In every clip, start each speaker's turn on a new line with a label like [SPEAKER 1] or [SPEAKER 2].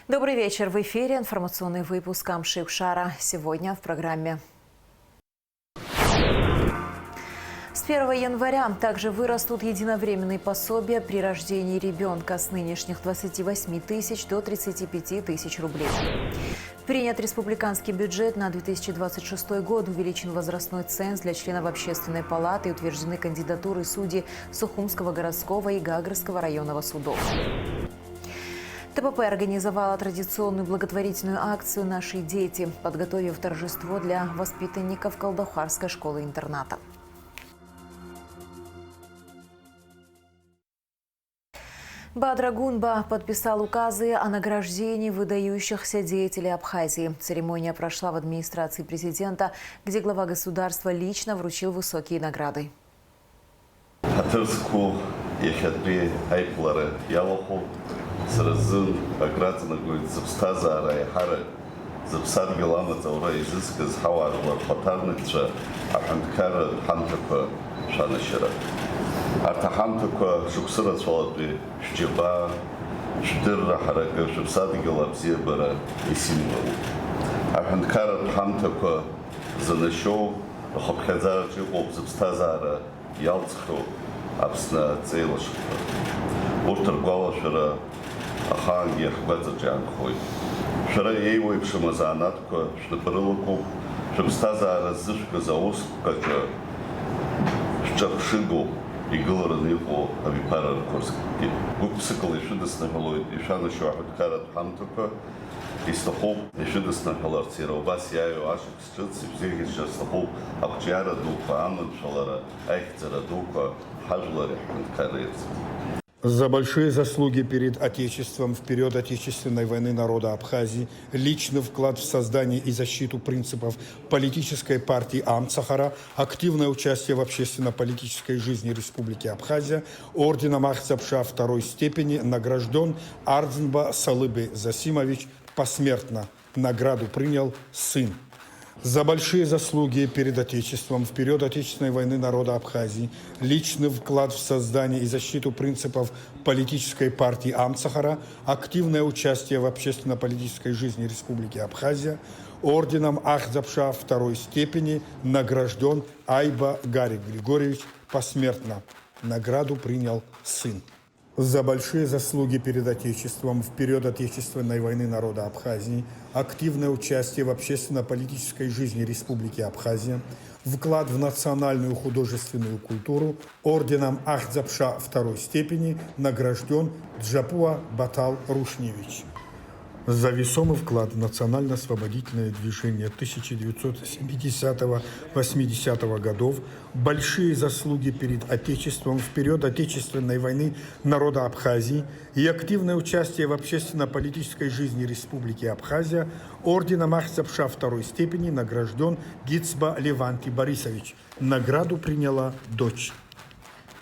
[SPEAKER 1] Добрый вечер. В эфире информационный выпуск Амши-Шара. Сегодня в программе. С 1 января также вырастут единовременные пособия при рождении ребенка с нынешних 28 тысяч до 35 тысяч рублей. Принят республиканский бюджет на 2026 год, увеличен возрастной ценз для членов общественной палаты и утверждены кандидатуры судей Сухумского городского и Гагрского районного судов. ТПП организовала традиционную благотворительную акцию «Наши дети», подготовив торжество для воспитанников Колдохарской школы-интерната. Бадра Гунба подписал указы о награждении выдающихся деятелей Абхазии. Церемония прошла в администрации президента, где глава государства лично вручил высокие награды.
[SPEAKER 2] Сразу аграцию запстазара и хары запсад гелама заура изысказ хаварлар патарныча аханткара хантака шанашира. Артахантака шуксыра цвалапи шджиба шдырра харака шуксад гелабзе бара исимвал. Аханткара хантака занашо хапхазара чиоп запстазара ялцху абсна цейлашка. Уртар гвалашира ахан яхбаза джанхой. Шара ейвой пшамазанатка шнапарылку шабстаза разышка заоска ча шчапшигу и галаранику авипара ркорски. Гупсикал и шидасна галой и шана шуахат карат хантука и стахоп и шидасна галарцира. Убас яю ашик считsi взегиша стахоп акчара дука аман шалара айхтера дука хажлари ханткарец.
[SPEAKER 3] За большие заслуги перед Отечеством в период Отечественной войны народа Абхазии, личный вклад в создание и защиту принципов политической партии Амцахара, активное участие в общественно-политической жизни Республики Абхазия, орденом Ахцапша второй степени награжден Ардзинба Салыбы Засимович посмертно. Награду принял сын. За большие заслуги перед Отечеством в период Отечественной войны народа Абхазии, личный вклад в создание и защиту принципов политической партии Амцахара, активное участие в общественно-политической жизни Республики Абхазия, орденом Ахзапша второй степени награжден Айба Гарик Григорьевич посмертно. Награду принял сын. За большие заслуги перед Отечеством в период Отечественной войны народа Абхазии, активное участие в общественно-политической жизни Республики Абхазия, вклад в национальную художественную культуру, орденом Ахзапша второй степени награжден Джапуа Батал Рушневич. За весомый вклад в национально-освободительное движение 1970-80 годов, большие заслуги перед Отечеством в период Отечественной войны народа Абхазии и активное участие в общественно-политической жизни Республики Абхазия, орденом Ахзапша второй степени награжден Гицба Леванти Борисович. Награду приняла дочь.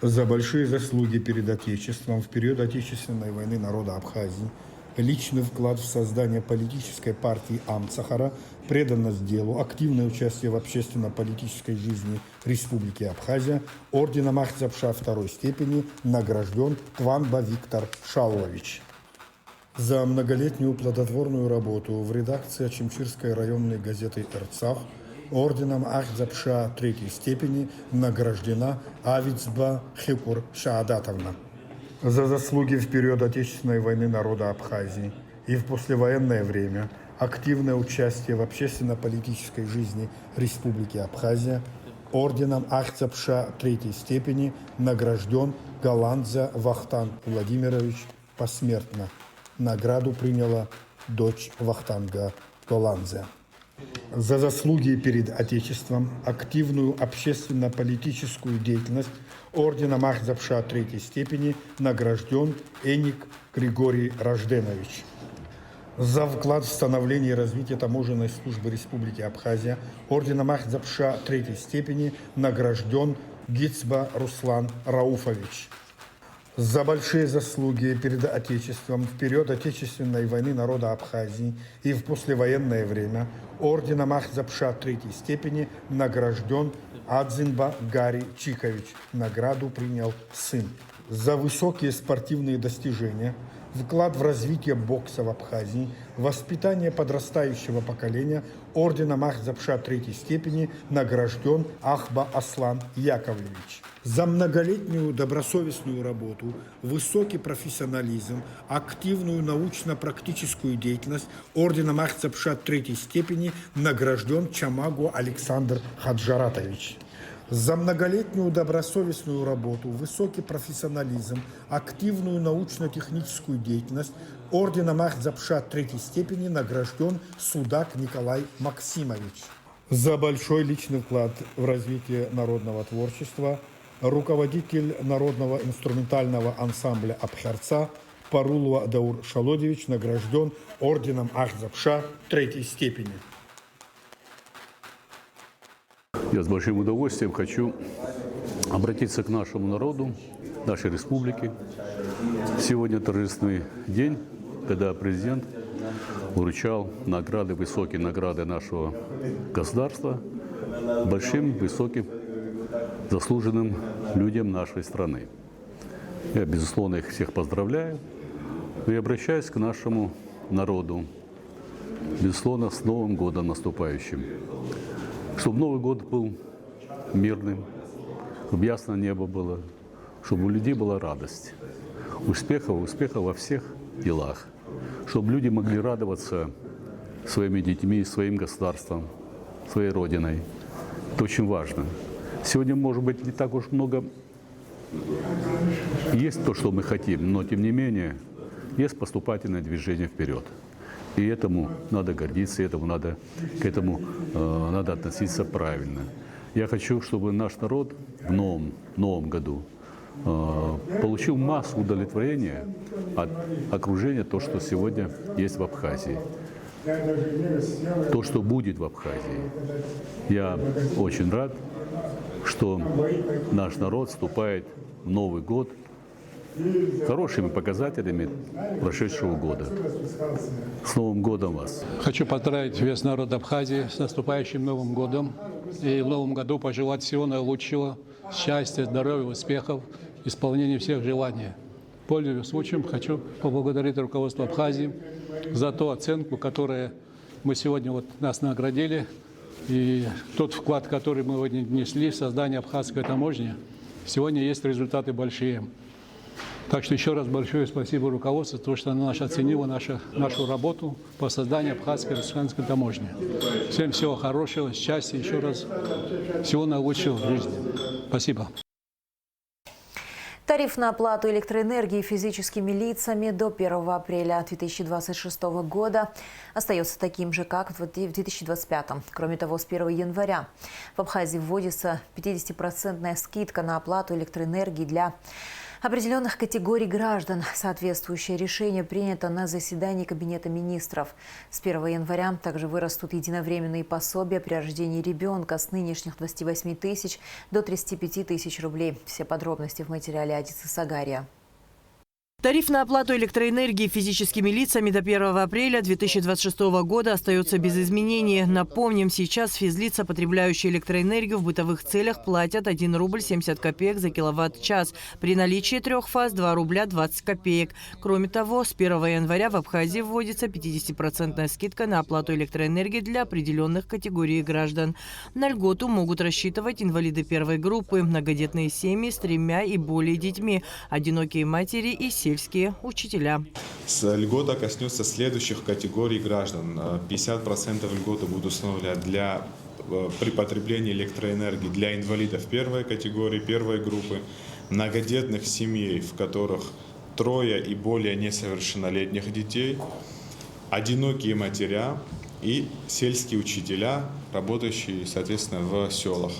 [SPEAKER 3] За большие заслуги перед Отечеством в период Отечественной войны народа Абхазии, личный вклад в создание политической партии Амцахара, преданность делу, активное участие в общественно-политической жизни Республики Абхазия, орденом Ахзапша второй степени награжден Тванба Виктор Шаулович. За многолетнюю плодотворную работу в редакции Ачимчирской районной газеты «Эрцах» орденом Ахзапша третьей степени награждена Авицба Хикур Шаадатовна. За заслуги в период Отечественной войны народа Абхазии и в послевоенное время активное участие в общественно-политической жизни Республики Абхазия орденом Ахзапша третьей степени награжден Галандзе Вахтанг Владимирович посмертно. Награду приняла дочь Вахтанга Галандзе. За заслуги перед Отечеством, активную общественно-политическую деятельность орденом Ахзапша третьей степени награжден Эник Григорий Рожденович. За вклад в становление и развитие таможенной службы Республики Абхазия орденом Ахзапша третьей степени награжден Гицба Руслан Рауфович. За большие заслуги перед Отечеством в период Отечественной войны народа Абхазии и в послевоенное время орденом Ахзапша третьей степени награжден Адзинба Гари Чикович. Награду принял сын. за высокие спортивные достижения, вклад в развитие бокса в Абхазии, воспитание подрастающего поколения орденом Ахзапша третьей степени награжден Ахба Аслан Яковлевич. За многолетнюю добросовестную работу, высокий профессионализм, активную научно-практическую деятельность орденом Ахзапша третьей степени награжден Чамагу Александр Хаджаратович. За многолетнюю добросовестную работу, высокий профессионализм, активную научно-техническую деятельность орденом Ахзапша третьей степени награжден Судак Николай Максимович. За большой личный вклад в развитие народного творчества руководитель народного инструментального ансамбля Абхарца Парулова Даур Шалодевич награжден орденом Ахзапша третьей степени.
[SPEAKER 4] Я с большим удовольствием хочу обратиться к нашему народу, нашей республике. Сегодня торжественный день, когда президент вручал награды, высокие награды нашего государства большим, высоким, заслуженным людям нашей страны. Я, безусловно, их всех поздравляю и обращаюсь к нашему народу, безусловно, с Новым годом наступающим. Чтобы Новый год был мирным, чтобы ясное небо было, чтобы у людей была радость, успеха во всех делах, чтобы люди могли радоваться своими детьми, своим государством, своей родиной. Это очень важно. Сегодня, может быть, не так уж много есть то, что мы хотим, но, тем не менее, есть поступательное движение вперед. И этому надо гордиться, к этому надо относиться правильно. Я хочу, чтобы наш народ в новом году получил массу удовлетворения от окружения, то, что сегодня есть в Абхазии, то, что будет в Абхазии. Я очень рад, что наш народ вступает в Новый год хорошими показателями прошедшего года. С Новым годом вас!
[SPEAKER 5] Хочу поздравить весь народ Абхазии с наступающим Новым годом. И в Новом году пожелать всего наилучшего, счастья, здоровья, успехов, исполнения всех желаний. Пользуясь случаем, хочу поблагодарить руководство Абхазии за ту оценку, которую мы сегодня нас наградили. И тот вклад, который мы внесли в создание абхазской таможни, сегодня есть результаты большие. Так что еще раз большое спасибо руководству, то, что оно оценило нашу работу по созданию абхазской республиканской таможни. Всем всего хорошего, счастья, еще раз всего наилучшего в жизни. Спасибо.
[SPEAKER 1] Тариф на оплату электроэнергии физическими лицами до 1 апреля 2026 года остается таким же, как в 2025. Кроме того, с 1 января в Абхазии вводится 50% скидка на оплату электроэнергии для определенных категорий граждан. Соответствующее решение принято на заседании Кабинета министров. С 1 января также вырастут единовременные пособия при рождении ребенка с нынешних 28 тысяч до 35 тысяч рублей. Все подробности в материале Адисы Сагария.
[SPEAKER 6] Тариф на оплату электроэнергии физическими лицами до 1 апреля 2026 года остается без изменений. Напомним, сейчас физлица, потребляющие электроэнергию в бытовых целях, платят 1 рубль 70 копеек за киловатт-час. При наличии 3 фаз – 2 рубля 20 копеек. Кроме того, с 1 января в Абхазии вводится 50% скидка на оплату электроэнергии для определенных категорий граждан. На льготу могут рассчитывать инвалиды первой группы, многодетные семьи с 3 и более детьми, одинокие матери и сельские учителя.
[SPEAKER 7] Льгота коснется следующих категорий граждан. 50% льготы будут установлены при потреблении электроэнергии для инвалидов первой категории, первой группы, многодетных семей, в которых 3 и более несовершеннолетних детей, одинокие матеря и сельские учителя, работающие, соответственно, в селах.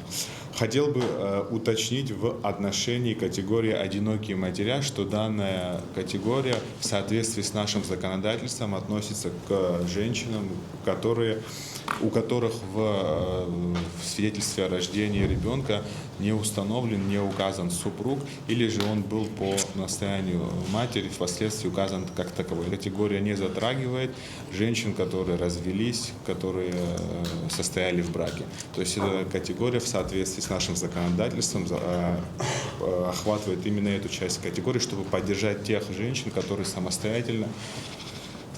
[SPEAKER 7] Хотел бы уточнить в отношении категории «одинокие матеря», что данная категория в соответствии с нашим законодательством относится к женщинам, у которых в свидетельстве о рождении ребенка не установлен, не указан супруг, или же он был по настоянию матери впоследствии указан как таковой. Категория не затрагивает женщин, которые развелись, которые состояли в браке. То есть эта категория в соответствии с нашим законодательством охватывает именно эту часть категории, чтобы поддержать тех женщин, которые самостоятельно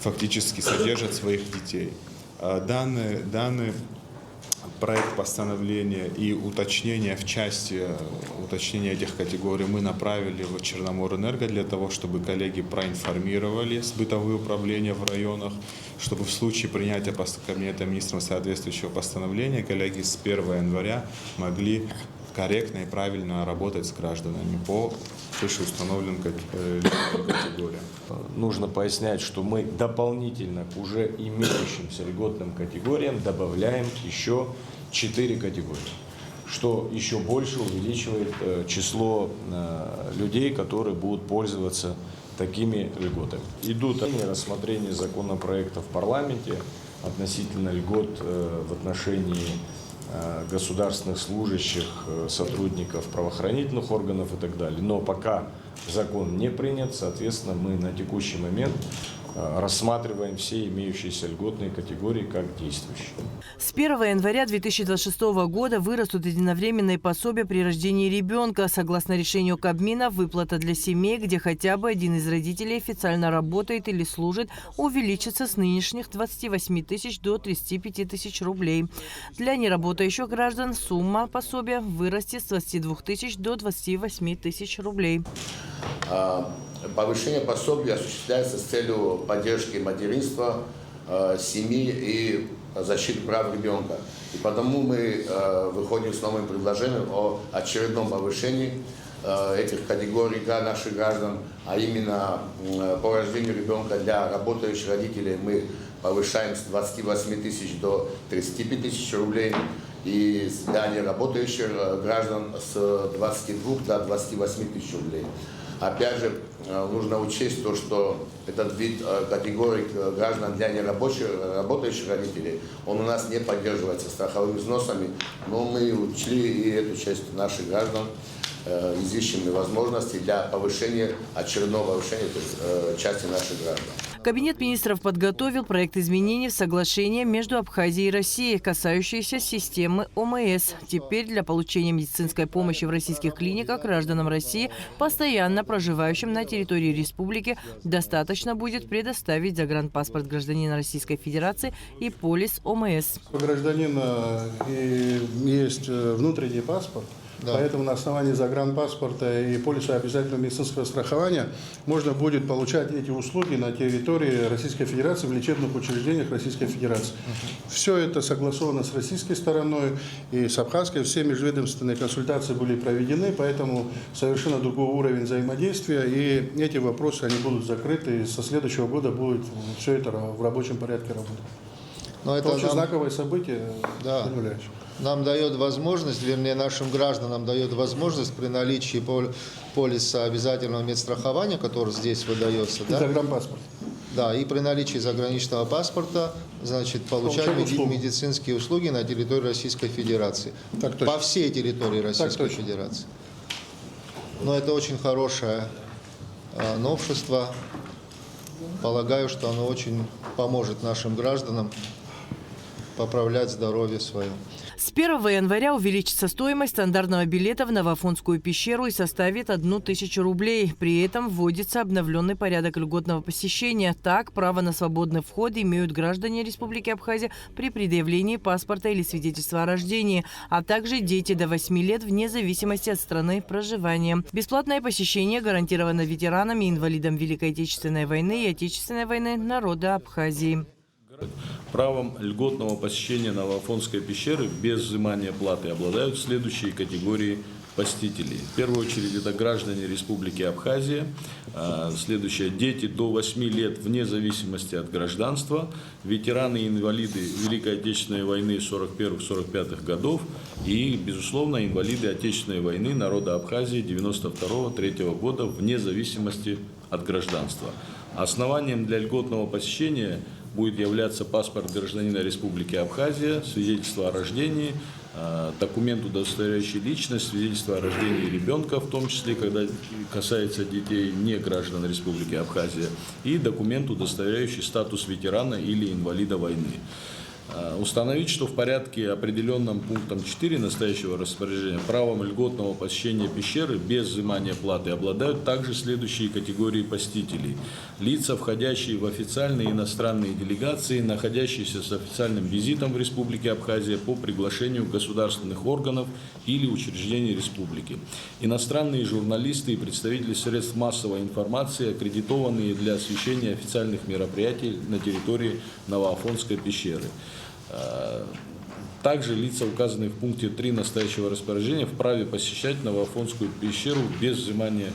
[SPEAKER 7] фактически содержат своих детей. Данный проект постановления и уточнения в части уточнения этих категорий мы направили в Черноморэнерго для того, чтобы коллеги проинформировали бытовые управления в районах, чтобы в случае принятия Кабинетом министров соответствующего постановления коллеги с 1 января могли корректно и правильно работать с гражданами по вышеустановленным категориям.
[SPEAKER 8] Нужно пояснять, что мы дополнительно к уже имеющимся льготным категориям добавляем еще 4 категории, что еще больше увеличивает число людей, которые будут пользоваться такими льготами. Идут рассмотрения законопроекта в парламенте относительно льгот в отношении государственных служащих, сотрудников правоохранительных органов и так далее. Но пока закон не принят, соответственно, мы на текущий момент рассматриваем все имеющиеся льготные категории как действующие.
[SPEAKER 6] С 1 января 2026 года вырастут единовременные пособия при рождении ребенка. Согласно решению Кабмина, выплата для семей, где хотя бы один из родителей официально работает или служит, увеличится с нынешних 28 тысяч до 35 тысяч рублей. Для неработающих граждан сумма пособия вырастет с 22 тысяч до 28 тысяч рублей.
[SPEAKER 9] Повышение пособия осуществляется с целью поддержки материнства, семьи и защиты прав ребенка. И потому мы выходим с новым предложением о очередном повышении этих категорий для наших граждан, а именно по рождению ребенка для работающих родителей мы повышаем с 28 тысяч до 35 тысяч рублей, и для неработающих граждан с 22 до 28 тысяч рублей. Опять же, нужно учесть то, что этот вид категорий граждан для работающих родителей, он у нас не поддерживается страховыми взносами, но мы учли и эту часть наших граждан, изыщем возможности для повышения, очередного повышения части наших граждан.
[SPEAKER 6] Кабинет министров подготовил проект изменений в соглашение между Абхазией и Россией, касающиеся системы ОМС. Теперь для получения медицинской помощи в российских клиниках гражданам России, постоянно проживающим на территории республики, достаточно будет предоставить загранпаспорт гражданина Российской Федерации и полис ОМС.
[SPEAKER 10] У гражданина есть внутренний паспорт. Да. Поэтому на основании загранпаспорта и полиса обязательного медицинского страхования можно будет получать эти услуги на территории Российской Федерации в лечебных учреждениях Российской Федерации. Все это согласовано с российской стороной и с абхазской. Все межведомственные консультации были проведены, поэтому совершенно другой уровень взаимодействия. И эти вопросы они будут закрыты. И со следующего года будет все это в рабочем порядке работать. Но это очень знаковое событие.
[SPEAKER 11] Да. Нам дает возможность, вернее, нашим гражданам дает возможность при наличии полиса обязательного медстрахования, который здесь выдается, да?
[SPEAKER 10] Загранпаспорт.
[SPEAKER 11] Да, и при наличии заграничного паспорта, значит, получать медицинские услуги на территории Российской Федерации. По всей территории Российской Федерации. Но это очень хорошее новшество. Полагаю, что оно очень поможет нашим гражданам поправлять здоровье свое.
[SPEAKER 6] С 1 января увеличится стоимость стандартного билета в Новоафонскую пещеру и составит 1000 рублей. При этом вводится обновленный порядок льготного посещения. Так, право на свободный вход имеют граждане Республики Абхазия при предъявлении паспорта или свидетельства о рождении, а также дети до 8 лет вне зависимости от страны проживания. Бесплатное посещение гарантировано ветеранам и инвалидам Великой Отечественной войны и Отечественной войны народа Абхазии.
[SPEAKER 12] Правом льготного посещения Новоафонской пещеры без взимания платы обладают следующие категории посетителей. В первую очередь это граждане Республики Абхазия, следующее – дети до 8 лет вне зависимости от гражданства, ветераны и инвалиды Великой Отечественной войны 41-45 годов и, безусловно, инвалиды Отечественной войны народа Абхазии 92-3 года вне зависимости от гражданства. Основанием для льготного посещения будет являться паспорт гражданина Республики Абхазия, свидетельство о рождении, документ, удостоверяющий личность, свидетельство о рождении ребенка, в том числе, когда касается детей не граждан Республики Абхазия, и документ, удостоверяющий статус ветерана или инвалида войны. Установить, что в порядке, определенном пунктом 4 настоящего распоряжения, правом льготного посещения пещеры без взимания платы обладают также следующие категории посетителей. Лица, входящие в официальные иностранные делегации, находящиеся с официальным визитом в Республике Абхазия по приглашению государственных органов или учреждений республики. Иностранные журналисты и представители средств массовой информации, аккредитованные для освещения официальных мероприятий на территории Новоафонской пещеры. Также лица, указанные в пункте 3 настоящего распоряжения, вправе посещать Новоафонскую пещеру без взимания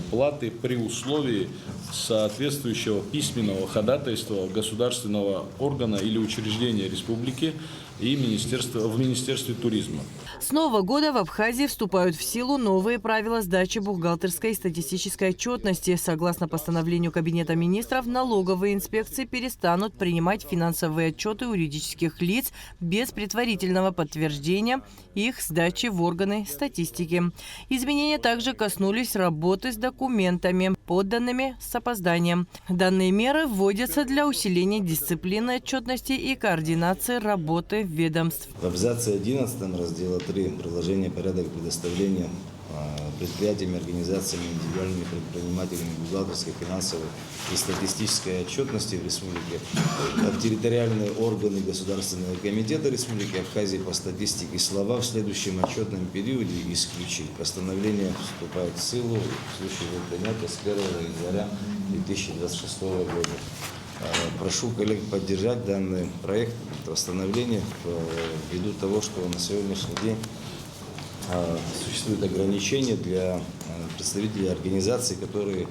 [SPEAKER 12] платы при условии соответствующего письменного ходатайства государственного органа или учреждения республики и в Министерстве туризма.
[SPEAKER 6] С нового года в Абхазии вступают в силу новые правила сдачи бухгалтерской и статистической отчетности. Согласно постановлению Кабинета министров, налоговые инспекции перестанут принимать финансовые отчеты юридических лиц без предварительного подтверждения их сдачи в органы статистики. Изменения также коснулись работы с документами, подданными с опозданием. Данные меры вводятся для усиления дисциплины отчетности и координации работы ведомств.
[SPEAKER 13] В абзаце 11 раздела 3 приложение порядок предоставления предприятиями, организациями, индивидуальными предпринимателями бухгалтерской, финансовой и статистической отчетности в республике, в территориальные органы Государственного комитета Республики Абхазия по статистике слова в следующем отчетном периоде исключить. Постановление вступает в силу в случае его принятия с 1 января 2026 года. Прошу коллег поддержать данный проект восстановления ввиду того, что на сегодняшний день существуют ограничения для представителей организаций, которые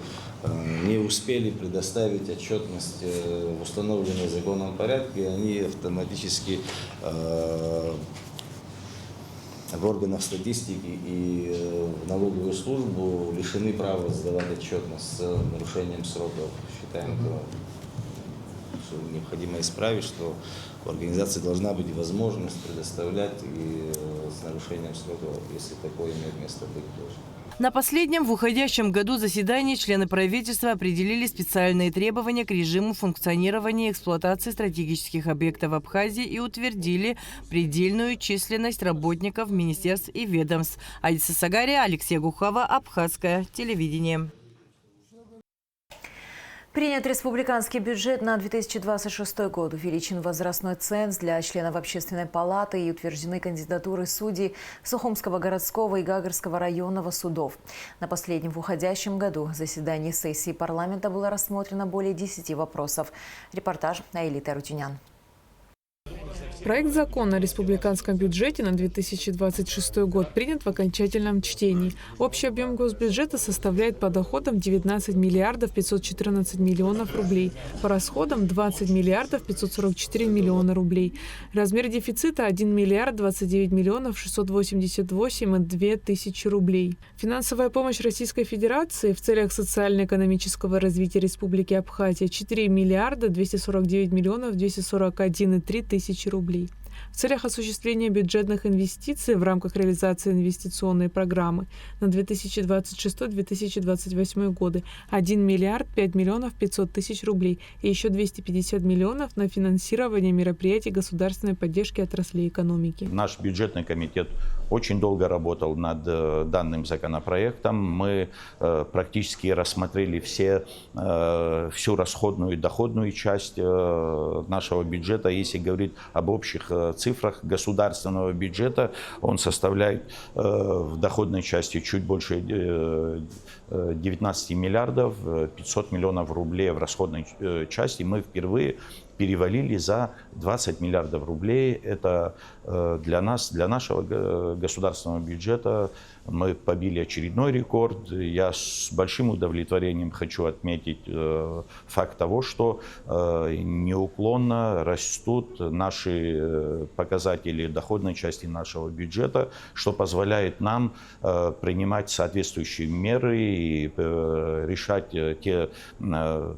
[SPEAKER 13] не успели предоставить отчетность в установленном законном порядке, они автоматически в органах статистики и в налоговую службу лишены права сдавать отчетность с нарушением сроков. Считаем это необходимо исправить, что у организации должна быть возможность предоставлять и с нарушением сроков, если такое имеет место быть тоже.
[SPEAKER 6] На последнем в уходящем году заседании члены правительства определили специальные требования к режиму функционирования и эксплуатации стратегических объектов Абхазии и утвердили предельную численность работников министерств и ведомств. Адиса Сагария, Алексей Гухава, Абхазское телевидение.
[SPEAKER 1] Принят республиканский бюджет на 2026 год. Увеличен возрастной ценз для членов Общественной палаты и утверждены кандидатуры судей Сухумского городского и Гагарского районного судов. На последнем в уходящем году заседании сессии парламента было рассмотрено более 10 вопросов. Репортаж Аэлиты Рутюнян.
[SPEAKER 14] Проект закона о республиканском бюджете на 2026 год принят в окончательном чтении. Общий объем госбюджета составляет по доходам 19 миллиардов 514 миллионов рублей, по расходам 20 миллиардов 544 миллиона рублей. Размер дефицита 1 миллиард 29 миллионов 688,2 тысячи рублей. Финансовая помощь Российской Федерации в целях социально-экономического развития Республики Абхазия 4 миллиарда 249 миллионов 241,3 тысячи рублей. В целях осуществления бюджетных инвестиций в рамках реализации инвестиционной программы на 2026-2028 годы 1 миллиард 5 миллионов 500 тысяч рублей и еще 250 миллионов на финансирование мероприятий государственной поддержки отраслей экономики.
[SPEAKER 15] Наш бюджетный комитет очень долго работал над данным законопроектом. Мы практически рассмотрели всю расходную и доходную часть нашего бюджета. Если говорить об общих цифрах государственного бюджета, он составляет в доходной части чуть больше 19 миллиардов 500 миллионов рублей, в расходной части мы впервые перевалили за 20 миллиардов рублей. Это для нас, для нашего государственного бюджета, мы побили очередной рекорд. Я с большим удовлетворением хочу отметить факт того, что неуклонно растут наши показатели доходной части нашего бюджета, что позволяет нам принимать соответствующие меры и решать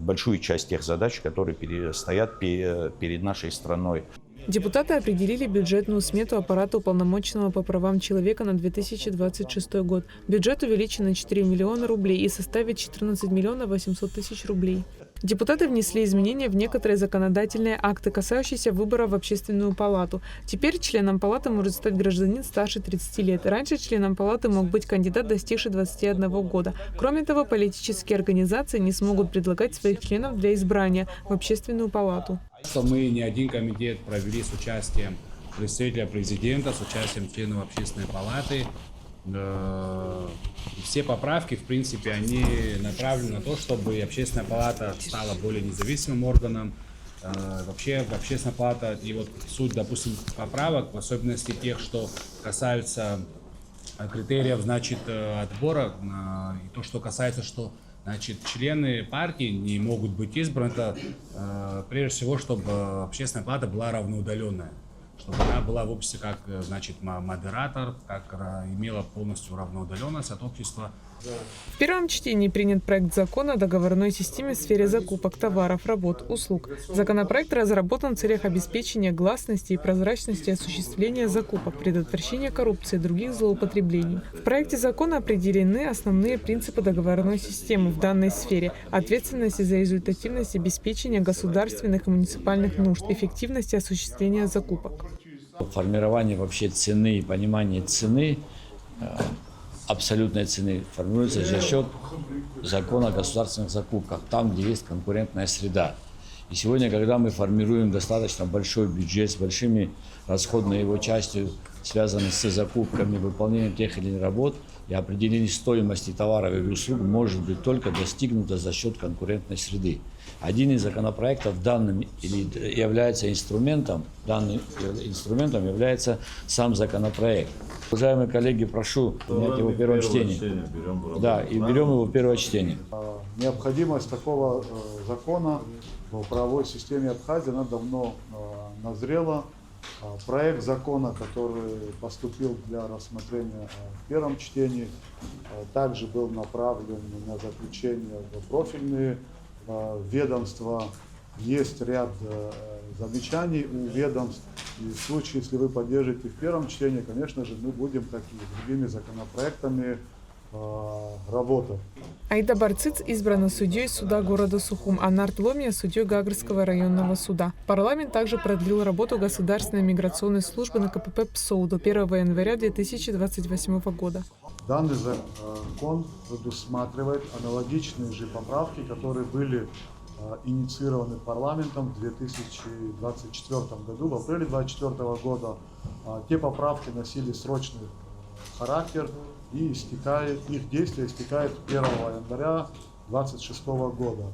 [SPEAKER 15] большую часть тех задач, которые стоят перед нашей страной.
[SPEAKER 14] Депутаты определили бюджетную смету аппарата уполномоченного по правам человека на 2026 год. Бюджет увеличен на 4 миллиона рублей и составит 14 миллионов 800 тысяч рублей. Депутаты внесли изменения в некоторые законодательные акты, касающиеся выбора в общественную палату. Теперь членом палаты может стать гражданин старше 30 лет. Раньше членом палаты мог быть кандидат, достигший 21 года. Кроме того, политические организации не смогут предлагать своих членов для избрания в общественную палату.
[SPEAKER 16] Мы не один комитет провели с участием представителя президента, с участием членов общественной палаты. Все поправки, в принципе, они направлены на то, чтобы общественная палата стала более независимым органом. Вообще, общественная палата, и вот суть, допустим, поправок, в особенности тех, что касаются критериев, значит, отбора, и то, что касается, что, значит, члены партии не могут быть избраны, это прежде всего, чтобы общественная палата была равноудаленная. Чтобы она была в обществе как, значит, модератор, как имела полностью равноудаленность от общества.
[SPEAKER 14] В первом чтении принят проект закона о договорной системе в сфере закупок товаров, работ, услуг. Законопроект разработан в целях обеспечения гласности и прозрачности осуществления закупок, предотвращения коррупции и других злоупотреблений. В проекте закона определены основные принципы договорной системы в данной сфере: ответственность за результативность обеспечения государственных и муниципальных нужд, эффективность осуществления закупок.
[SPEAKER 17] Формирование вообще цены и понимание цены, абсолютной цены, формируется за счет закона о государственных закупках, там, где есть конкурентная среда. И сегодня, когда мы формируем достаточно большой бюджет с большими расходной его частью, связанной с закупками, выполнением тех или иных работ, и определение стоимости товаров и услуг может быть только достигнуто за счет конкурентной среды. Один из законопроектов данным является инструментом, данным инструментом является сам законопроект. Уважаемые коллеги, прошу принять его в первом чтении. Да, и берем его в первое чтение.
[SPEAKER 18] Необходимость такого закона в правовой системе Абхазии, она давно назрела. Проект закона, который поступил для рассмотрения в первом чтении, также был направлен на заключение в профильные ведомства. Есть ряд замечаний у ведомств. И в случае, если вы поддержите в первом чтении, конечно же, мы будем, как и другими законопроектами, работать.
[SPEAKER 14] Аида Барциц избрана судьей суда города Сухум, а Нарт Ломия – судьей Гагрского районного суда. Парламент также продлил работу Государственной миграционной службы на КПП ПСОУ до 1 января 2028 года.
[SPEAKER 18] Данный закон предусматривает аналогичные же поправки, которые были инициированы парламентом в 2024 году. В апреле 2024 года те поправки носили срочный характер, и их действие истекает 1 января 2026 года.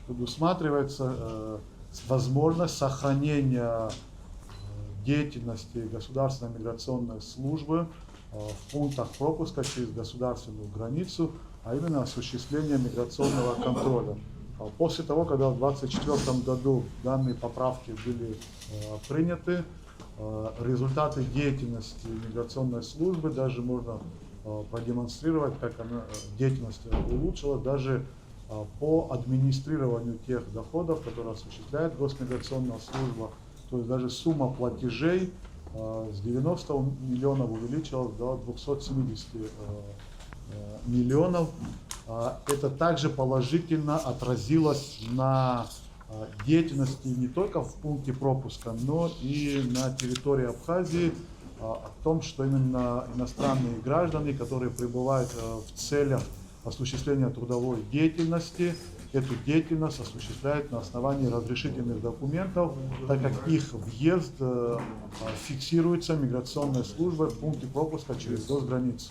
[SPEAKER 18] Предусматривается возможность сохранения деятельности Государственной миграционной службы в пунктах пропуска через государственную границу, а именно осуществление миграционного контроля. После того, когда в 2024 году данные поправки были приняты, результаты деятельности миграционной службы даже можно продемонстрировать, как деятельность улучшилась даже по администрированию тех доходов, которые осуществляет Госмиграционная служба. То есть даже сумма платежей с 90 миллионов увеличилась до 270 миллионов. Это также положительно отразилось на деятельности не только в пункте пропуска, но и на территории Абхазии, о том, что именно иностранные граждане, которые прибывают в целях осуществления трудовой деятельности, эту деятельность осуществляют на основании разрешительных документов, так как их въезд фиксируется миграционной службой в пункте пропуска через госграницу.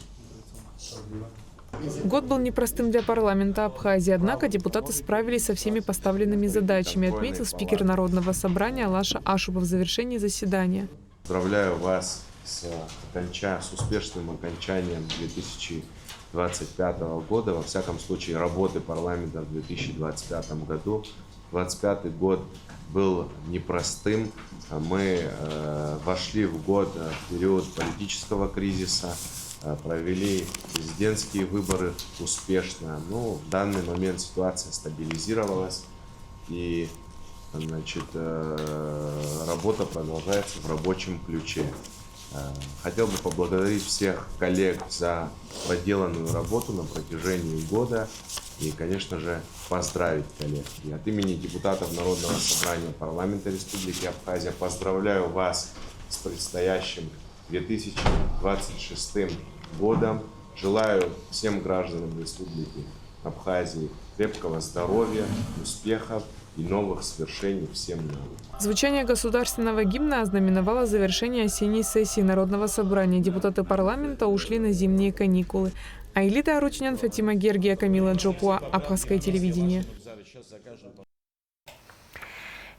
[SPEAKER 14] Год был непростым для парламента Абхазии, однако депутаты справились со всеми поставленными задачами, отметил спикер Народного собрания Алаша Ашупов в завершении заседания.
[SPEAKER 19] Поздравляю вас с успешным окончанием 2025 года, во всяком случае, работы парламента в 2025 году. 2025 год был непростым. Мы вошли в год в период политического кризиса, провели президентские выборы успешно. Но в данный момент ситуация стабилизировалась, и значит, работа продолжается в рабочем ключе. Хотел бы поблагодарить всех коллег за проделанную работу на протяжении года и, конечно же, поздравить коллег. И от имени депутатов Народного собрания парламента Республики Абхазия поздравляю вас с предстоящим 2026 годом. Желаю всем гражданам Республики Абхазии крепкого здоровья, успехов и новых свершений всем нам.
[SPEAKER 14] Звучание государственного гимна ознаменовало завершение осенней сессии Народного собрания. Депутаты парламента ушли на зимние каникулы. Айлита Аручнян, Фатима Гергия, Камила Джопуа, Абхазское телевидение.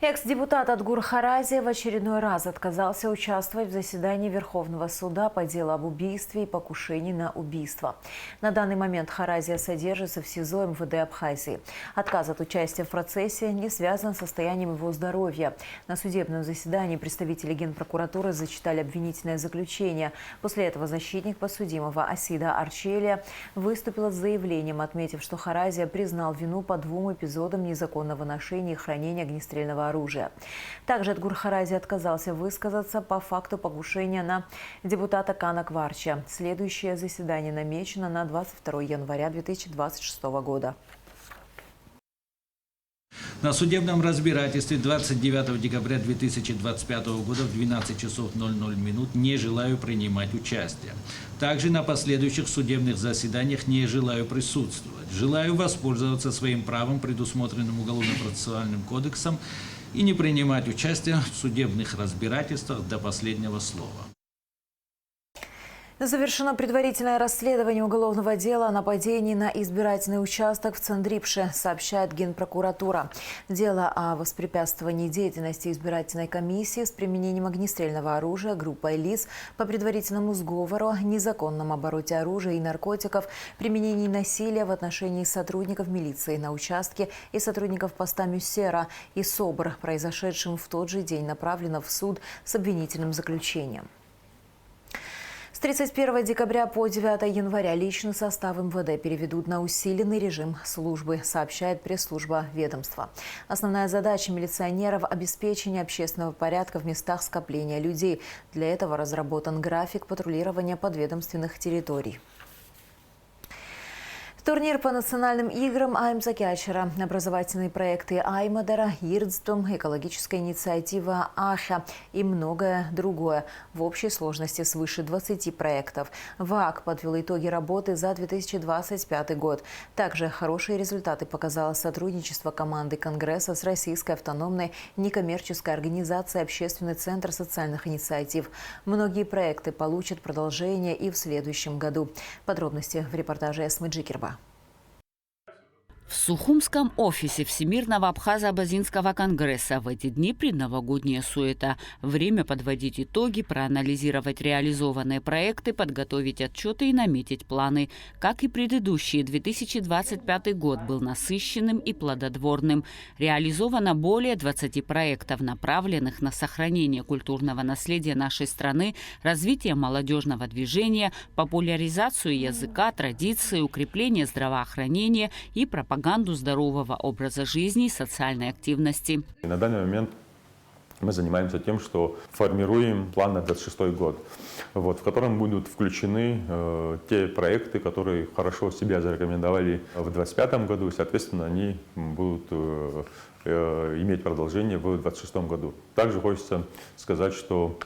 [SPEAKER 1] Экс-депутат Адгур Харази в очередной раз отказался участвовать в заседании Верховного суда по делу об убийстве и покушении на убийство. На данный момент Харази содержится в СИЗО МВД Абхазии. Отказ от участия в процессе не связан с состоянием его здоровья. На судебном заседании представители Генпрокуратуры зачитали обвинительное заключение. После этого защитник подсудимого Асида Арчелия выступила с заявлением, отметив, что Харази признал вину по 2 эпизодам незаконного ношения и хранения огнестрельного оружия. Также Адгур Харази отказался высказаться по факту покушения на депутата Кана Кварча. Следующее заседание намечено на 22 января 2026 года.
[SPEAKER 20] На судебном разбирательстве 29 декабря 2025 года в 12 часов 00 минут не желаю принимать участие. Также на последующих судебных заседаниях не желаю присутствовать. Желаю воспользоваться своим правом, предусмотренным Уголовно-процессуальным кодексом, и не принимать участие в судебных разбирательствах до последнего слова.
[SPEAKER 1] Завершено предварительное расследование уголовного дела о нападении на избирательный участок в Цандрипше, сообщает Генпрокуратура. Дело о воспрепятствовании деятельности избирательной комиссии с применением огнестрельного оружия группой лиц по предварительному сговору, незаконном обороте оружия и наркотиков, применении насилия в отношении сотрудников милиции на участке и сотрудников поста Мюссера и СОБР, произошедшим в тот же день, направлено в суд с обвинительным заключением. С 31 декабря по 9 января личный состав МВД переведут на усиленный режим службы, сообщает пресс-служба ведомства. Основная задача милиционеров – обеспечение общественного порядка в местах скопления людей. Для этого разработан график патрулирования подведомственных территорий. Турнир по национальным играм Аймзакячера, образовательные проекты Аймадара, Ирдстом, экологическая инициатива Аха и многое другое. В общей сложности свыше 20 проектов. ВАК подвел итоги работы за 2025 год. Также хорошие результаты показало сотрудничество команды Конгресса с Российской автономной некоммерческой организацией «Общественный центр социальных инициатив». Многие проекты получат продолжение и в следующем году. Подробности в репортаже Эсмы Джикерба.
[SPEAKER 21] В Сухумском офисе Всемирного Абхазо-Абазинского конгресса в эти дни предновогодняя суета. Время подводить итоги, проанализировать реализованные проекты, подготовить отчеты и наметить планы. Как и предыдущий, 2025 год был насыщенным и плодотворным. Реализовано более 20 проектов, направленных на сохранение культурного наследия нашей страны, развитие молодежного движения, популяризацию языка, традиции, укрепление здравоохранения и пропаганду здорового образа жизни и социальной активности.
[SPEAKER 22] На данный момент мы занимаемся тем, что формируем план на 2026 год, в котором будут включены те проекты, которые хорошо себя зарекомендовали в 2025 году, и, соответственно, они будут иметь продолжение в 2026 году. Также хочется сказать, что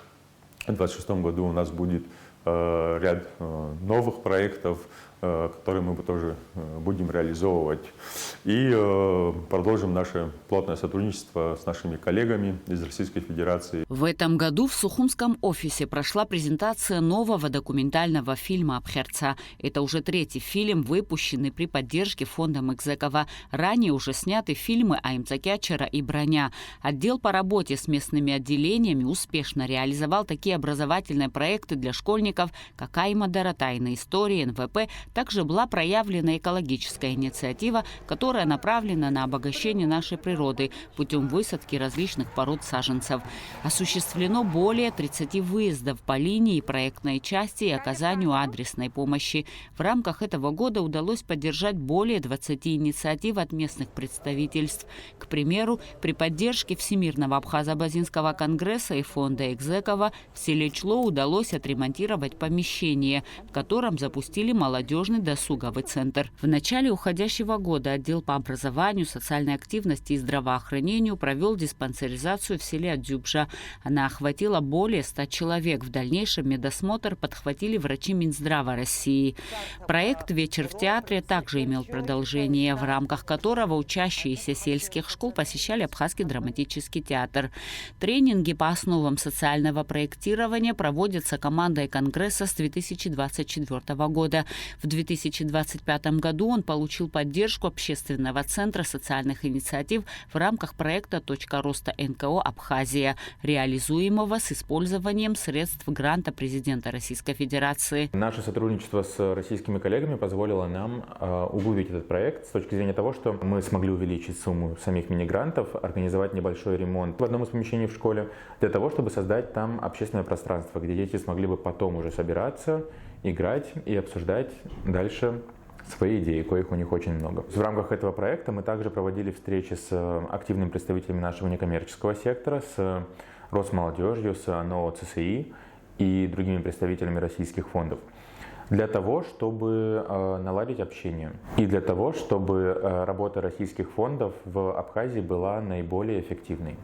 [SPEAKER 22] в 2026 году у нас будет ряд новых проектов, которые мы тоже будем реализовывать. И продолжим наше плотное сотрудничество с нашими коллегами из Российской Федерации.
[SPEAKER 21] В этом году в Сухумском офисе прошла презентация нового документального фильма «Абхерца». Это уже 3-й фильм, выпущенный при поддержке фонда Мыкзекова. Ранее уже сняты фильмы Аймзакячера и Броня. Отдел по работе с местными отделениями успешно реализовал такие образовательные проекты для школьников, как Аймадара, Тайна истории, НВП, Также была проявлена экологическая инициатива, которая направлена на обогащение нашей природы путем высадки различных пород саженцев. Осуществлено более 30 выездов по линии проектной части и оказанию адресной помощи. В рамках этого года удалось поддержать более 20 инициатив от местных представительств. К примеру, при поддержке Всемирного Абхазо-Абазинского конгресса и фонда Экзекова в селе Чло удалось отремонтировать помещение, в котором запустили молодежный досуговый центр. В начале уходящего года отдел по образованию, социальной активности и здравоохранению провел диспансеризацию в селе Адзюбжа. Она охватила более 100 человек. В дальнейшем медосмотр подхватили врачи Минздрава России. Проект «Вечер в театре» также имел продолжение, в рамках которого учащиеся сельских школ посещали Абхазский драматический театр. Тренинги по основам социального проектирования проводятся командой Конгресса с 2024 года. В 2025 году он получил поддержку Общественного центра социальных инициатив в рамках проекта «Точка роста НКО Абхазия», реализуемого с использованием средств гранта президента Российской Федерации.
[SPEAKER 2] Наше сотрудничество с российскими коллегами позволило нам углубить этот проект с точки зрения того, что мы смогли увеличить сумму самих мини-грантов, организовать небольшой ремонт в одном из помещений в школе, для того, чтобы создать там общественное пространство, где дети смогли бы потом уже собираться, играть и обсуждать дальше свои идеи, коих у них очень много. В рамках этого проекта мы также проводили встречи с активными представителями нашего некоммерческого сектора, с Росмолодежью, с НОО ЦСИ и другими представителями российских фондов, для того, чтобы наладить общение и для того, чтобы работа российских фондов в Абхазии была наиболее эффективной.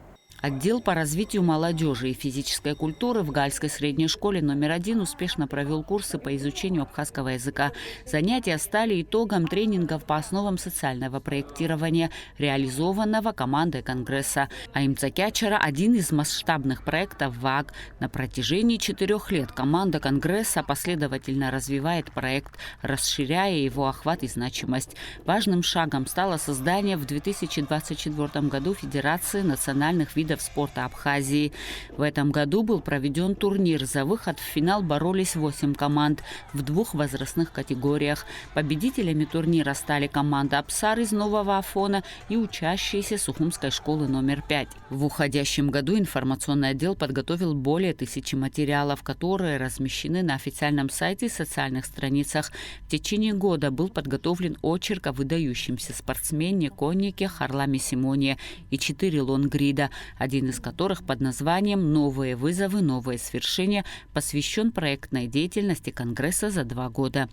[SPEAKER 21] Отдел по развитию молодежи и физической культуры в Гальской средней школе номер 1 успешно провел курсы по изучению абхазского языка. Занятия стали итогом тренингов по основам социального проектирования, реализованного командой Конгресса. Аимцакячера – один из масштабных проектов ВАГ. На протяжении 4 лет команда Конгресса последовательно развивает проект, расширяя его охват и значимость. Важным шагом стало создание в 2024 году Федерации национальных видов спорта Абхазии. В этом году был проведен турнир. За выход в финал боролись 8 команд в 2 возрастных категориях. Победителями турнира стали команда «Апсар» из Нового Афона и учащиеся Сухумской школы номер 5. В уходящем году информационный отдел подготовил более 1000 материалов, которые размещены на официальном сайте и социальных страницах. В течение года был подготовлен очерк о выдающемся спортсмене, коннике Харламе Симоне и 4 лонгрида, один из которых под названием «Новые вызовы, новые свершения» посвящен проектной деятельности Конгресса за 2 года.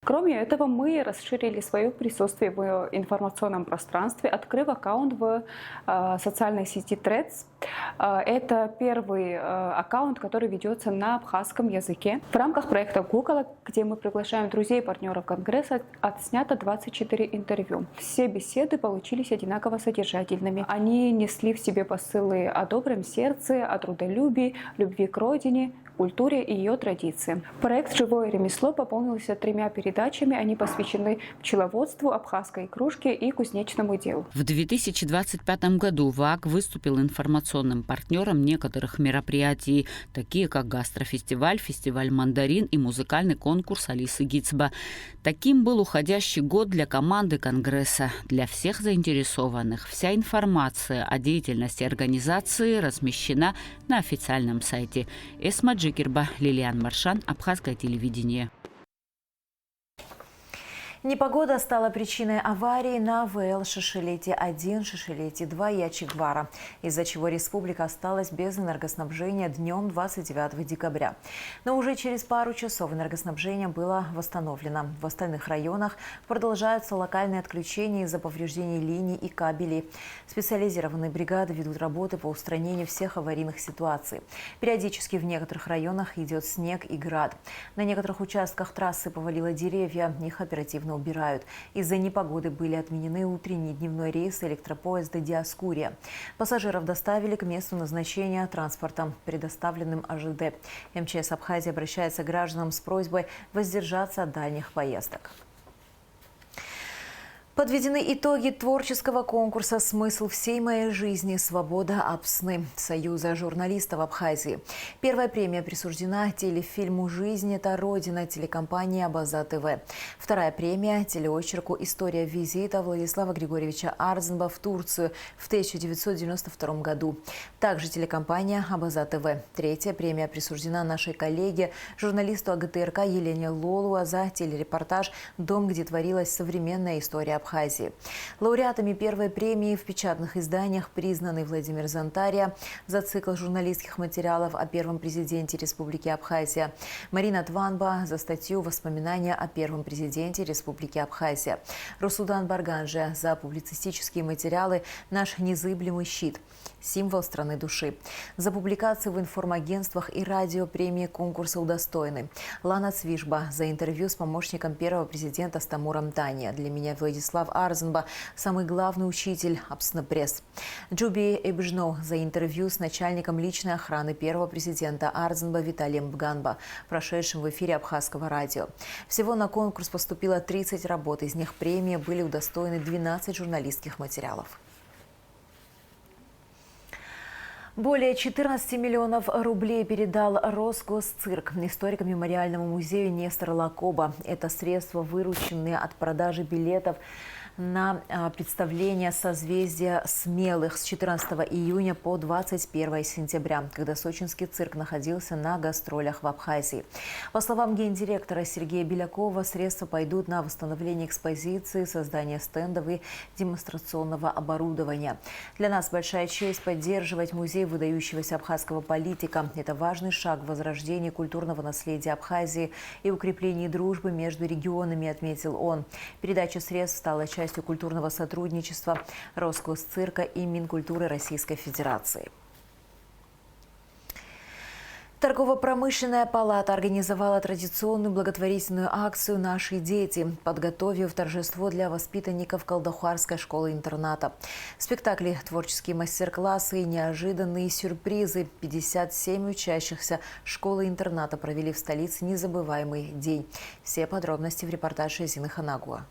[SPEAKER 3] Кроме этого, мы расширили свое присутствие в информационном пространстве, открыв аккаунт в социальной сети Threads. Это первый аккаунт, который ведется на абхазском языке. В рамках проекта Google, где мы приглашаем друзей и партнеров Конгресса, отснято 24 интервью. Все беседы получились одинаково содержательными. Они несли в себе посылы о добром сердце, о трудолюбии, любви к родине, культуре и ее традициям. Проект «Живое ремесло» пополнился 3 передачами. Они посвящены пчеловодству, абхазской кружке и кузнечному делу.
[SPEAKER 21] В 2025 году ВАГ выступил информационным партнером некоторых мероприятий, такие как гастрофестиваль, фестиваль «Мандарин» и музыкальный конкурс Алисы Гицба. Таким был уходящий год для команды Конгресса. Для всех заинтересованных вся информация о деятельности организации размещена на официальном сайте. Эсма Джикерба, Лилиан Маршан, Абхазское телевидение.
[SPEAKER 1] Непогода стала причиной аварии на АВЛ Шишелете-1, Шишелете-2 и Ачигвара, из-за чего республика осталась без энергоснабжения днем 29 декабря. Но уже через пару часов энергоснабжение было восстановлено. В остальных районах продолжаются локальные отключения из-за повреждений линий и кабелей. Специализированные бригады ведут работы по устранению всех аварийных ситуаций. Периодически в некоторых районах идет снег и град. На некоторых участках трассы повалило деревья, их оперативно убирают. Из-за непогоды были отменены утренний и дневной рейс электропоезда «Диаскурия». Пассажиров доставили к месту назначения транспортом, предоставленным АЖД. МЧС Абхазии обращается к гражданам с просьбой воздержаться от дальних поездок. Подведены итоги творческого конкурса «Смысл всей моей жизни. Свобода от сны» Союза журналистов Абхазии. Первая премия присуждена телефильму «Жизнь – это Родина» телекомпании «Абаза ТВ». Вторая премия – телеочерку «История визита» Владислава Григорьевича Арзенба в Турцию в 1992 году. Также телекомпания «Абаза ТВ». Третья премия присуждена нашей коллеге, журналисту АГТРК Елене Лолуа за телерепортаж «Дом, где творилась современная история Абхазии». Лауреатами первой премии в печатных изданиях признаны Владимир Зантария за цикл журналистских материалов о первом президенте Республики Абхазия, Марина Тванба за статью «Воспоминания о первом президенте Республики Абхазия», Русудан Барганже за публицистические материалы «Наш незыблемый щит. Символ страны души». За публикации в информагентствах и радио премии конкурса удостоены Лана Цвишба за интервью с помощником первого президента Стамуром Тани. Для меня Владислав Арзенба – самый главный учитель Абснапресс. Джуби Эбжно за интервью с начальником личной охраны первого президента Арзенба Виталием Бганба, прошедшим в эфире Абхазского радио. Всего на конкурс поступило 30 работ, из них премии были удостоены 12 журналистских материалов. Более 14 миллионов рублей передал Росгосцирк историко-мемориальному музею Нестора Лакоба. Это средства, вырученные от продажи билетов на представление «Созвездия смелых» с 14 июня по 21 сентября, когда сочинский цирк находился на гастролях в Абхазии. По словам гендиректора Сергея Белякова, средства пойдут на восстановление экспозиции, создание стендов и демонстрационного оборудования. Для нас большая честь поддерживать музей выдающегося абхазского политика. Это важный шаг в возрождении культурного наследия Абхазии и укреплении дружбы между регионами, отметил он. Передача средств стала частью культурного сотрудничества Росгосцирка и Минкультуры Российской Федерации. Торгово-промышленная палата организовала традиционную благотворительную акцию «Наши дети», подготовив торжество для воспитанников Колдахуарской школы-интерната. Спектакли, творческие мастер-классы и неожиданные сюрпризы. 57 учащихся школы-интерната провели в столице незабываемый день. Все подробности в репортаже Зины Ханагуа.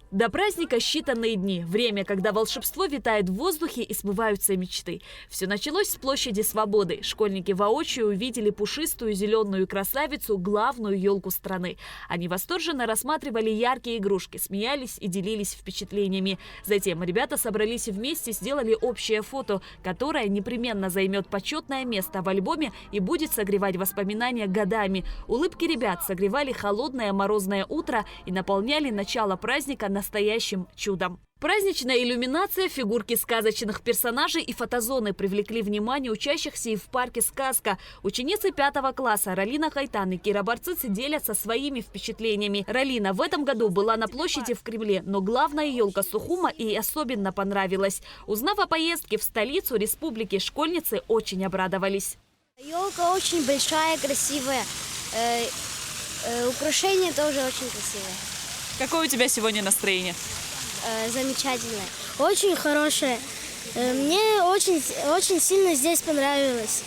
[SPEAKER 4] До праздника считанные дни. Время, когда волшебство витает в воздухе и сбываются мечты. Все началось с площади Свободы. Школьники воочию увидели пушистую зеленую красавицу, главную елку страны. Они восторженно рассматривали яркие игрушки, смеялись и делились впечатлениями. Затем ребята собрались вместе, сделали общее фото, которое непременно займет почетное место в альбоме и будет согревать воспоминания годами. Улыбки ребят согревали холодное морозное утро и наполняли начало праздника настоящим чудом. Праздничная иллюминация, фигурки сказочных персонажей и фотозоны привлекли внимание учащихся и в парке «Сказка». Ученицы 5 класса Ралина Хайтан и Кира Барцыц делятся своими впечатлениями. Ралина в этом году была на площади в Кремле, но главная елка Сухума ей особенно понравилась. Узнав о поездке в столицу республики, школьницы очень обрадовались.
[SPEAKER 5] Елка очень большая, красивая. Украшения тоже очень красивые.
[SPEAKER 4] Какое у тебя сегодня настроение?
[SPEAKER 5] Замечательное. Очень хорошее. Мне очень сильно здесь понравилось.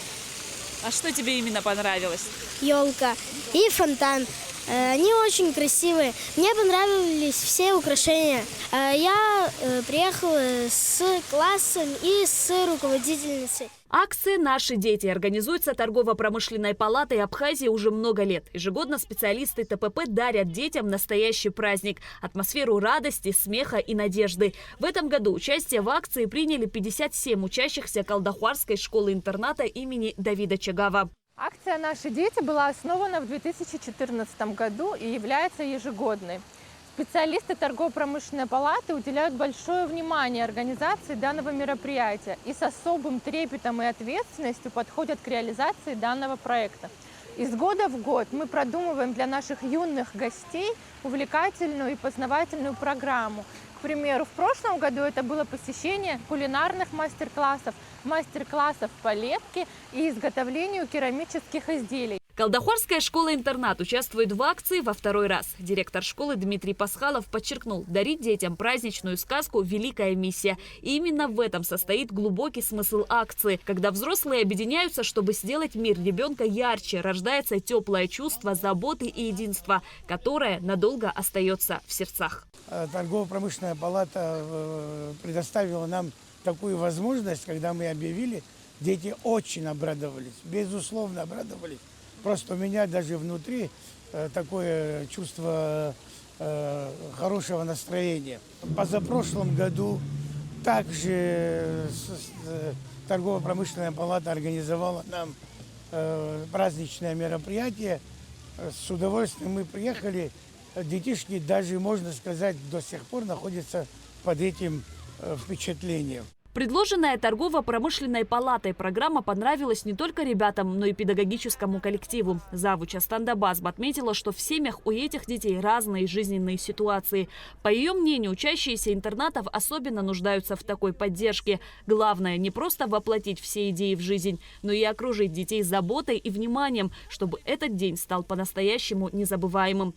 [SPEAKER 4] А что тебе именно понравилось?
[SPEAKER 5] Елка и фонтан. Они очень красивые. Мне понравились все украшения. Я приехала с классом и с руководительницей.
[SPEAKER 4] Акция «Наши дети» организуется торгово-промышленной палатой Абхазии уже много лет. Ежегодно специалисты ТПП дарят детям настоящий праздник, атмосферу радости, смеха и надежды. В этом году участие в акции приняли 57 учащихся Колдахуарской школы-интерната имени Давида Чагава.
[SPEAKER 23] Акция «Наши дети» была основана в 2014 году и является ежегодной. Специалисты торгово-промышленной палаты уделяют большое внимание организации данного мероприятия и с особым трепетом и ответственностью подходят к реализации данного проекта. Из года в год мы продумываем для наших юных гостей увлекательную и познавательную программу. К примеру, в прошлом году это было посещение кулинарных мастер-классов по лепке и изготовлению керамических изделий.
[SPEAKER 4] Колдохорская школа-интернат участвует в акции во второй раз. Директор школы Дмитрий Пасхалов подчеркнул, дарить детям праздничную сказку – великая миссия. И именно в этом состоит глубокий смысл акции. Когда взрослые объединяются, чтобы сделать мир ребенка ярче, рождается теплое чувство заботы и единства, которое надолго остается в сердцах.
[SPEAKER 7] Торгово-промышленная палата предоставила нам такую возможность, когда мы объявили, дети очень обрадовались, безусловно обрадовались. Просто у меня даже внутри такое чувство хорошего настроения. Позапрошлом году также торгово-промышленная палата организовала нам праздничное мероприятие. С удовольствием мы приехали. Детишки даже, можно сказать, до сих пор находятся под этим впечатлением.
[SPEAKER 4] Предложенная торгово-промышленной палатой программа понравилась не только ребятам, но и педагогическому коллективу. Завуч Астанда Басб отметила, что в семьях у этих детей разные жизненные ситуации. По ее мнению, учащиеся интернатов особенно нуждаются в такой поддержке. Главное не просто воплотить все идеи в жизнь, но и окружить детей заботой и вниманием, чтобы этот день стал по-настоящему незабываемым.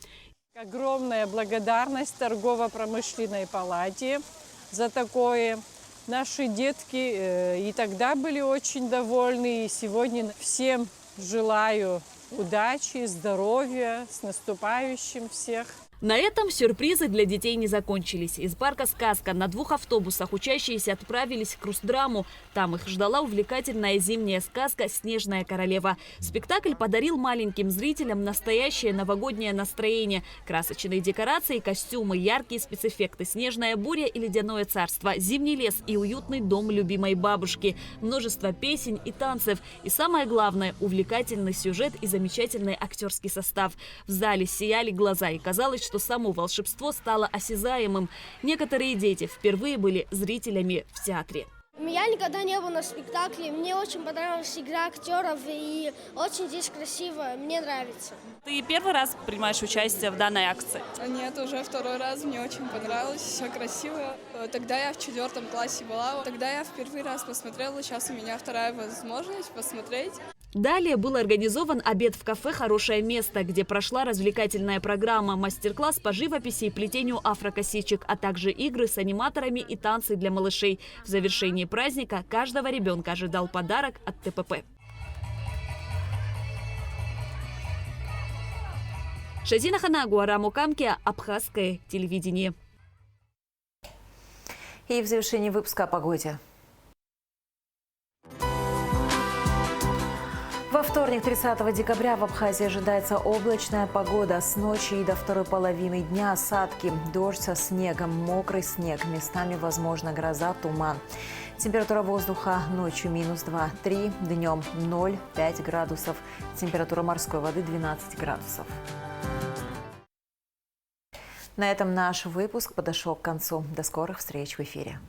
[SPEAKER 8] Огромная благодарность торгово-промышленной палате за такое. Наши детки и тогда были очень довольны, и сегодня всем желаю удачи, здоровья, с наступающим всех.
[SPEAKER 4] На этом сюрпризы для детей не закончились. Из парка «Сказка» на 2 автобусах учащиеся отправились к Русдраму. Там их ждала увлекательная зимняя сказка «Снежная королева». Спектакль подарил маленьким зрителям настоящее новогоднее настроение. Красочные декорации, костюмы, яркие спецэффекты, снежная буря и ледяное царство, зимний лес и уютный дом любимой бабушки. Множество песен и танцев. И самое главное – увлекательный сюжет и замечательный актерский состав. В зале сияли глаза, и казалось, что само волшебство стало осязаемым. Некоторые дети впервые были зрителями в театре.
[SPEAKER 5] Я никогда не был на спектакле. Мне очень понравилась игра актеров и очень здесь красиво. Мне нравится.
[SPEAKER 9] Ты первый раз принимаешь участие в данной акции?
[SPEAKER 24] Нет, уже второй раз. Мне очень понравилось. Все красиво. Тогда я в 4 классе была. Тогда я в первый раз посмотрела. Сейчас у меня вторая возможность посмотреть.
[SPEAKER 4] Далее был организован обед в кафе «Хорошее место», где прошла развлекательная программа, мастер-класс по живописи и плетению афрокосичек, а также игры с аниматорами и танцы для малышей. В завершении праздника каждого ребенка ожидал подарок от ТПП. Шазина Ханагу, Арам Укамки, Абхазское телевидение.
[SPEAKER 1] И в завершении выпуска о погоде. Во вторник, 30 декабря, в Абхазии ожидается облачная погода. С ночи и до второй половины дня осадки, дождь со снегом, мокрый снег. Местами возможна гроза, туман. Температура воздуха ночью -2-3, днем 0-5 градусов. Температура морской воды 12 градусов. На этом наш выпуск подошел к концу. До скорых встреч в эфире.